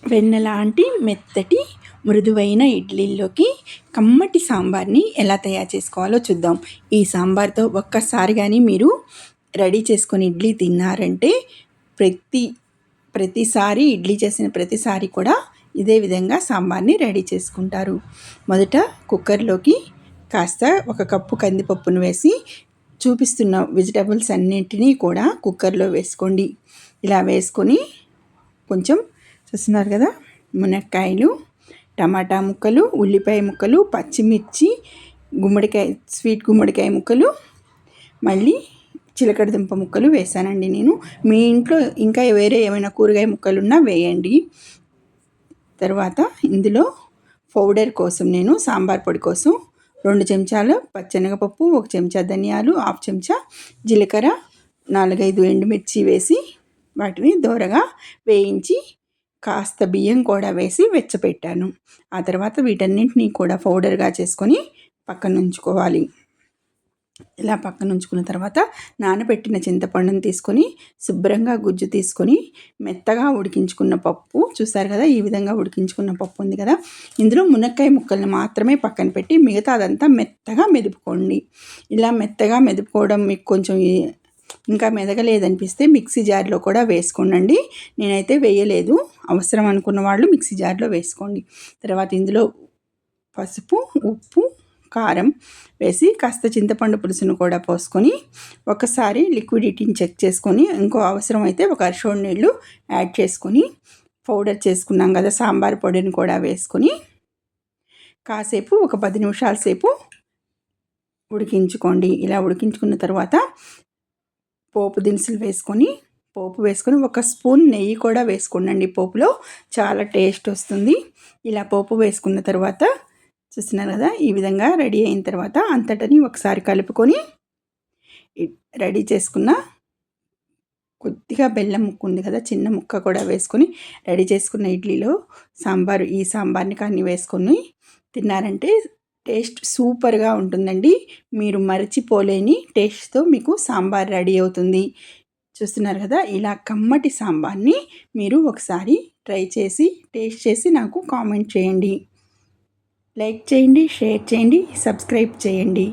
వెన్న లాంటి మెత్తటి మృదువైన ఇడ్లీల్లోకి కమ్మటి సాంబార్ని ఎలా తయారు చేసుకోవాలో చూద్దాం. ఈ సాంబార్తో ఒక్కసారి కానీ మీరు రెడీ చేసుకొని ఇడ్లీ తిన్నారంటే ప్రతిసారి ఇడ్లీ చేసిన ప్రతిసారి కూడా ఇదే విధంగా సాంబార్ని రెడీ చేసుకుంటారు. మొదట కుక్కర్లోకి కాస్త 1 కప్పు కందిపప్పును వేసి చూపిస్తున్న వెజిటబుల్స్ అన్నింటినీ కూడా కుక్కర్లో వేసుకోండి. ఇలా వేసుకొని కొంచెం చూస్తున్నారు కదా, మునక్కాయలు, టమాటా ముక్కలు, ఉల్లిపాయ ముక్కలు, పచ్చిమిర్చి, స్వీట్ గుమ్మడికాయ ముక్కలు, మళ్ళీ చిలకడ దుంప ముక్కలు వేసానండి నేను. మీ ఇంట్లో ఇంకా వేరే ఏమైనా కూరగాయ ముక్కలు ఉన్నా వేయండి. తర్వాత ఇందులో పౌడర్ కోసం నేను సాంబార్ పొడి కోసం 2 చెంచాల పచ్చెనగపప్పు, 1 చెంచా ధనియాలు, 1/2 చెంచా జీలకర్ర, 4-5 ఎండుమిర్చి వేసి వాటిని దోరగా వేయించి కాస్త బియ్యం కూడా వేసి వెచ్చపెట్టాను. ఆ తర్వాత వీటన్నింటినీ కూడా పౌడర్గా చేసుకొని పక్కన ఉంచుకోవాలి. ఇలా పక్కన ఉంచుకున్న తర్వాత నానబెట్టిన చింతపండుని తీసుకొని శుభ్రంగా గుజ్జు తీసుకొని మెత్తగా ఉడికించుకున్న పప్పు చూసారు కదా, ఈ విధంగా ఉడికించుకున్న పప్పు ఉంది కదా, ఇందులో మునక్కాయ ముక్కల్ని మాత్రమే పక్కన పెట్టి మిగతా అదంతా మెత్తగా మెదుపుకోండి. ఇలా మెత్తగా మెదుపుకోవడం మీకు కొంచెం ఇంకా మెదగలేదనిపిస్తే మిక్సీ జార్లో కూడా వేసుకోండి. నేనైతే వేయలేదు. అవసరం అనుకున్న వాళ్ళు మిక్సీ జార్లో వేసుకోండి. తర్వాత ఇందులో పసుపు, ఉప్పు, కారం వేసి కాస్త చింతపండు పులుసును కూడా పోసుకొని ఒకసారి లిక్విడిటీని చెక్ చేసుకొని ఇంకో అవసరం అయితే 1 అరశోడు నీళ్ళు యాడ్ చేసుకొని పౌడర్ చేసుకున్నాం కదా సాంబార్ పొడిని కూడా వేసుకొని కాసేపు 10 నిమిషాల సేపు ఉడికించుకోండి. ఇలా ఉడికించుకున్న తర్వాత పోపు దినుసులు వేసుకొని 1 స్పూన్ నెయ్యి కూడా వేసుకోండి. పోపులో చాలా టేస్ట్ వస్తుంది. ఇలా పోపు వేసుకున్న తర్వాత చూస్తున్నారు కదా, ఈ విధంగా రెడీ అయిన తర్వాత అంతటని ఒకసారి కలుపుకొని రెడీ చేసుకున్న కొద్దిగా బెల్లం ముక్క ఉంది కదా, చిన్న ముక్క కూడా వేసుకొని రెడీ చేసుకున్న ఇడ్లీలో ఈ సాంబార్ని కానీ వేసుకొని తిన్నారంటే టేస్ట్ సూపర్గా ఉంటుందండి. మీరు మరచిపోలేని టేస్ట్తో మీకు సాంబార్ రెడీ అవుతుంది. చూస్తున్నారు కదా, ఇలా కమ్మటి సాంబార్ని మీరు ఒకసారి ట్రై చేసి టేస్ట్ చేసి నాకు కామెంట్ చేయండి. లైక్ చేయండి, షేర్ చేయండి, సబ్స్క్రైబ్ చేయండి.